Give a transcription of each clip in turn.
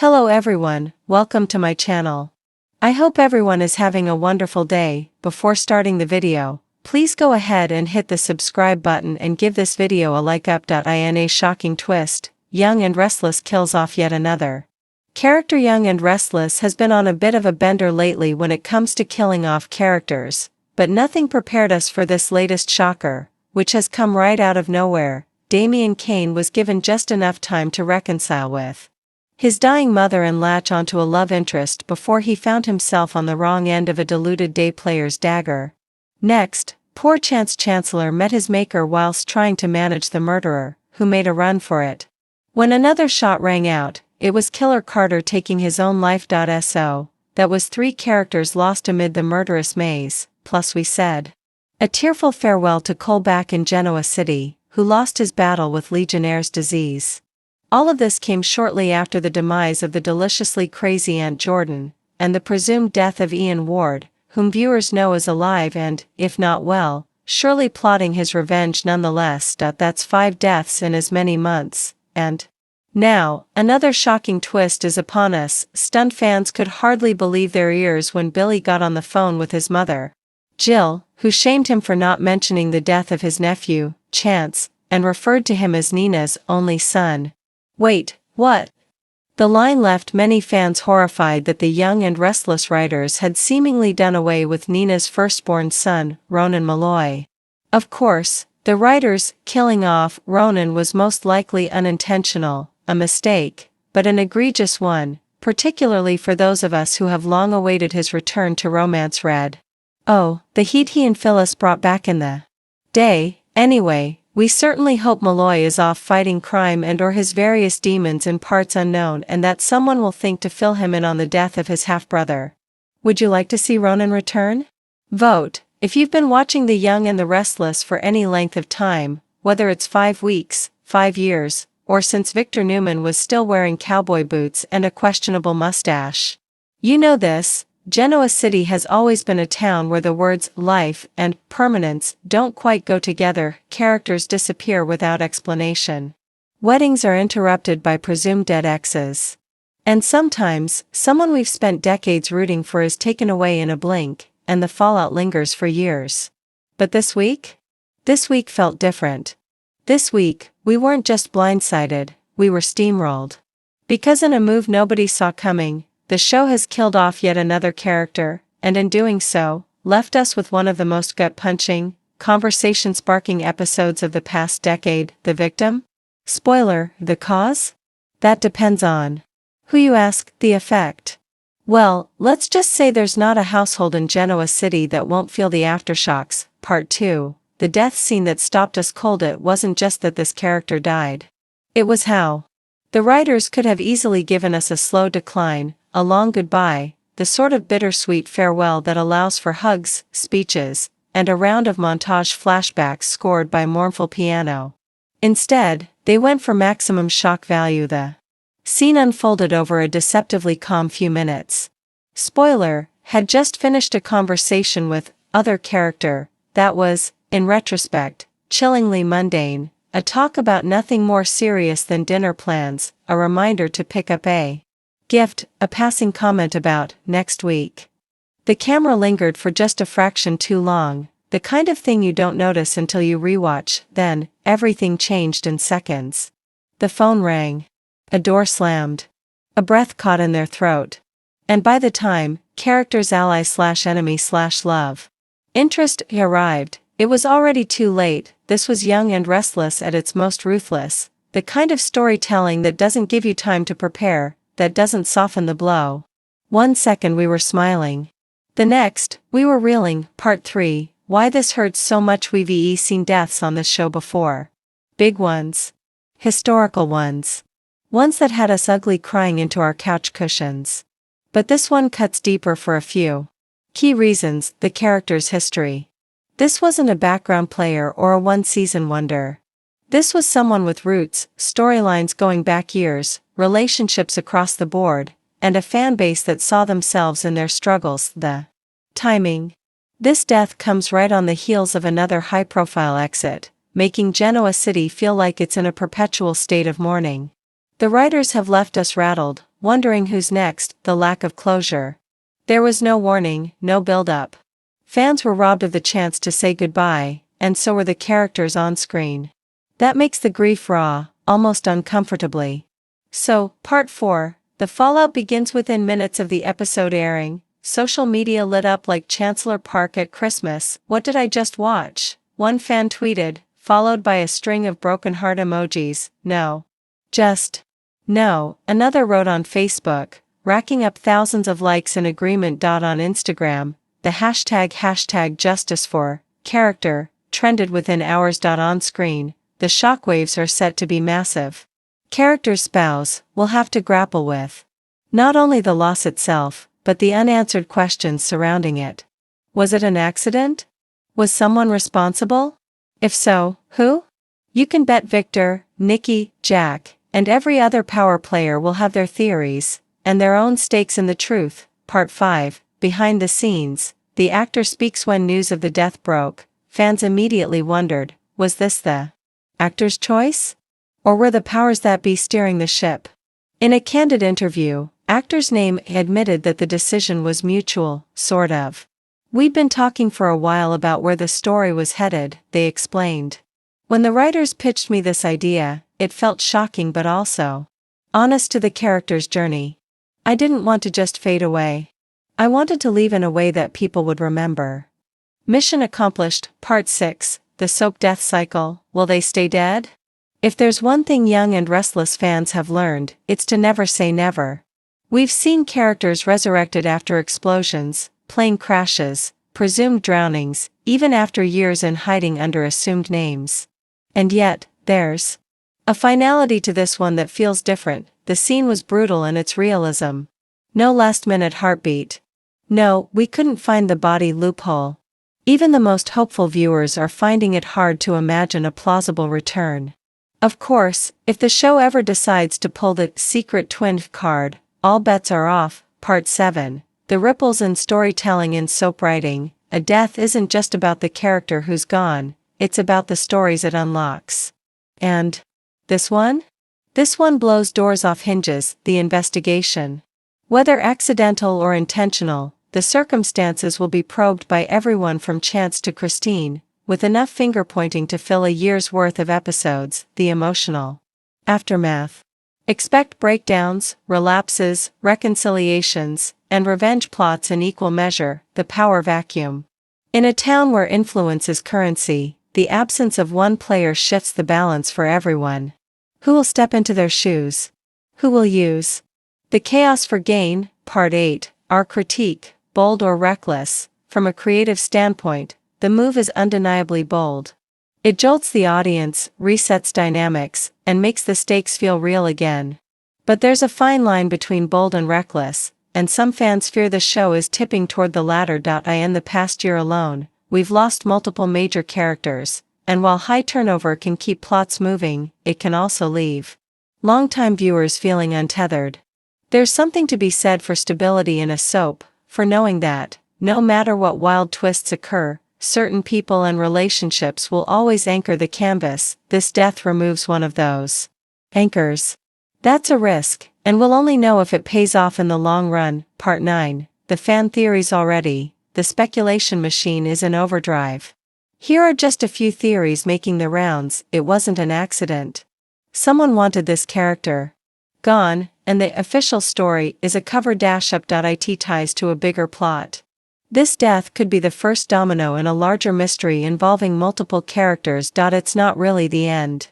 Hello everyone, welcome to my channel. I hope everyone is having a wonderful day. Before starting the video, please go ahead and hit the subscribe button and give this video a like up. In a shocking twist, Young and Restless kills off yet another character. Young and Restless has been on a bit of a bender lately when it comes to killing off characters, but nothing prepared us for this latest shocker, which has come right out of nowhere. Damian Kane was given just enough time to reconcile with his dying mother and latch onto a love interest before he found himself on the wrong end of a deluded day player's dagger. Next, poor Chance Chancellor met his maker whilst trying to manage the murderer, who made a run for it. When another shot rang out, it was Killer Carter taking his own life. So, that was 3 characters lost amid the murderous maze, plus we said a tearful farewell to Colback in Genoa City, who lost his battle with Legionnaire's disease. All of this came shortly after the demise of the deliciously crazy Aunt Jordan, and the presumed death of Ian Ward, whom viewers know is alive and, if not well, surely plotting his revenge nonetheless. That's 5 deaths in as many months, and now, another shocking twist is upon us. Stunned fans could hardly believe their ears when Billy got on the phone with his mother, Jill, who shamed him for not mentioning the death of his nephew, Chance, and referred to him as Nina's only son. Wait, what? The line left many fans horrified that the Young and Restless writers had seemingly done away with Nina's firstborn son, Ronan Malloy. Of course, the writers killing off Ronan was most likely unintentional, a mistake, but an egregious one, particularly for those of us who have long awaited his return to romance. Read. Oh, the heat he and Phyllis brought back in the day. Anyway, we certainly hope Malloy is off fighting crime and or his various demons in parts unknown, and that someone will think to fill him in on the death of his half-brother. Would you like to see Ronan return? Vote. If you've been watching The Young and the Restless for any length of time, whether it's 5 weeks, 5 years, or since Victor Newman was still wearing cowboy boots and a questionable mustache, you know this. Genoa City has always been a town where the words life and permanence don't quite go together. Characters disappear without explanation. Weddings are interrupted by presumed dead exes. And sometimes, someone we've spent decades rooting for is taken away in a blink, and the fallout lingers for years. But this week? This week felt different. This week, we weren't just blindsided, we were steamrolled. Because in a move nobody saw coming, the show has killed off yet another character, and in doing so, left us with one of the most gut-punching, conversation-sparking episodes of the past decade. The victim? Spoiler, the cause? That depends on who you ask. The effect? Well, let's just say there's not a household in Genoa City that won't feel the aftershocks. Part 2. The death scene that stopped us cold. It wasn't just that this character died. It was how the writers could have easily given us a slow decline, a long goodbye, the sort of bittersweet farewell that allows for hugs, speeches, and a round of montage flashbacks scored by mournful piano. Instead, they went for maximum shock value. The scene unfolded over a deceptively calm few minutes. Spoiler, had just finished a conversation with other character that was, in retrospect, chillingly mundane, a talk about nothing more serious than dinner plans, a reminder to pick up a gift, a passing comment about next week. The camera lingered for just a fraction too long, the kind of thing you don't notice until you rewatch. Then, everything changed in seconds. The phone rang. A door slammed. A breath caught in their throat. And by the time, characters' ally/enemy/love interest arrived, it was already too late. This was Young and Restless at its most ruthless, the kind of storytelling that doesn't give you time to prepare, that doesn't soften the blow. 1 second we were smiling. The next, we were reeling. Part 3, why this hurts so much. We've seen deaths on this show before. Big ones. Historical ones. Ones that had us ugly crying into our couch cushions. But this one cuts deeper for a few key reasons. The character's history. This wasn't a background player or a one-season wonder. This was someone with roots, storylines going back years, relationships across the board, and a fanbase that saw themselves in their struggles. The timing. This death comes right on the heels of another high-profile exit, making Genoa City feel like it's in a perpetual state of mourning. The writers have left us rattled, wondering who's next, the lack of closure. There was no warning, no build-up. Fans were robbed of the chance to say goodbye, and so were the characters on screen. That makes the grief raw, almost uncomfortably. So, Part 4, the fallout begins within minutes of the episode airing. Social media lit up like Chancellor Park at Christmas. What did I just watch? One fan tweeted, followed by a string of broken heart emojis. No. Just. No. Another wrote on Facebook, racking up thousands of likes and agreement. On Instagram, the hashtag justice for character trended within hours. On screen, the shockwaves are set to be massive. Character's spouse will have to grapple with not only the loss itself, but the unanswered questions surrounding it. Was it an accident? Was someone responsible? If so, who? You can bet Victor, Nikki, Jack, and every other power player will have their theories, and their own stakes in the truth. Part 5, behind the scenes, the actor speaks. When news of the death broke, fans immediately wondered, was this the actor's choice? Or were the powers that be steering the ship? In a candid interview, actor's name admitted that the decision was mutual, sort of. We'd been talking for a while about where the story was headed, they explained. When the writers pitched me this idea, it felt shocking but also honest to the character's journey. I didn't want to just fade away. I wanted to leave in a way that people would remember. Mission accomplished. Part 6, the soap death cycle. Will they stay dead? If there's one thing Young and Restless fans have learned, it's to never say never. We've seen characters resurrected after explosions, plane crashes, presumed drownings, even after years in hiding under assumed names. And yet, there's a finality to this one that feels different. The scene was brutal in its realism. No last-minute heartbeat. No, we couldn't find the body loophole. Even the most hopeful viewers are finding it hard to imagine a plausible return. Of course, if the show ever decides to pull the secret twin card, all bets are off. Part 7, the ripples in storytelling in soap writing. A death isn't just about the character who's gone, it's about the stories it unlocks. And this one? This one blows doors off hinges. The investigation. Whether accidental or intentional, the circumstances will be probed by everyone from Chance to Christine, with enough finger-pointing to fill a year's worth of episodes. The emotional aftermath. Expect breakdowns, relapses, reconciliations, and revenge plots in equal measure. The power vacuum. In a town where influence is currency, the absence of one player shifts the balance for everyone. Who will step into their shoes? Who will use the chaos for gain? Part 8, our critique, bold or reckless. From a creative standpoint, the move is undeniably bold. It jolts the audience, resets dynamics, and makes the stakes feel real again. But there's a fine line between bold and reckless, and some fans fear the show is tipping toward the latter. In the past year alone, we've lost multiple major characters, and while high turnover can keep plots moving, it can also leave longtime viewers feeling untethered. There's something to be said for stability in a soap, for knowing that, no matter what wild twists occur, certain people and relationships will always anchor the canvas. This death removes one of those anchors. That's a risk, and we'll only know if it pays off in the long run. Part 9, the fan theories already. The speculation machine is in overdrive. Here are just a few theories making the rounds. It wasn't an accident. Someone wanted this character gone, and the official story is a cover-up. It ties to a bigger plot. This death could be the first domino in a larger mystery involving multiple characters. It's not really the end.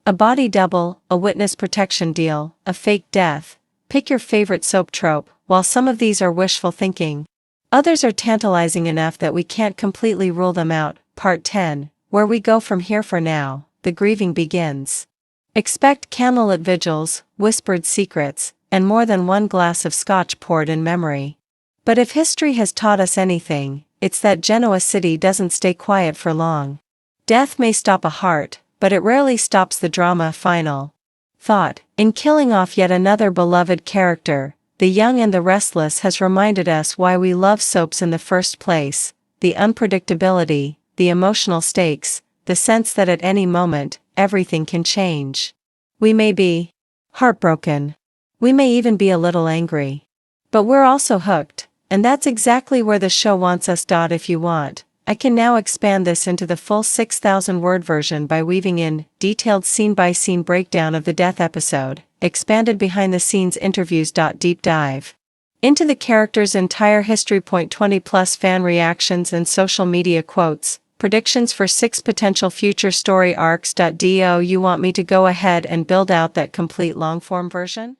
A body double, a witness protection deal, a fake death. Pick your favorite soap trope. While some of these are wishful thinking, others are tantalizing enough that we can't completely rule them out. Part 10, where we go from here. For now, the grieving begins. Expect candlelit vigils, whispered secrets, and more than one glass of scotch poured in memory. But if history has taught us anything, it's that Genoa City doesn't stay quiet for long. Death may stop a heart, but it rarely stops the drama. Final thought, in killing off yet another beloved character, the Young and the Restless has reminded us why we love soaps in the first place: the unpredictability, the emotional stakes, the sense that at any moment, everything can change. We may be heartbroken, We may even be a little angry. But we're also hooked, and that's exactly where the show wants us. If you want, I can now expand this into the full 6,000-word version by weaving in detailed scene-by-scene breakdown of the death episode, expanded behind-the-scenes interviews. Deep dive into the character's entire history. 20+ fan reactions and social media quotes, predictions for 6 potential future story arcs. Do you want me to go ahead and build out that complete long-form version?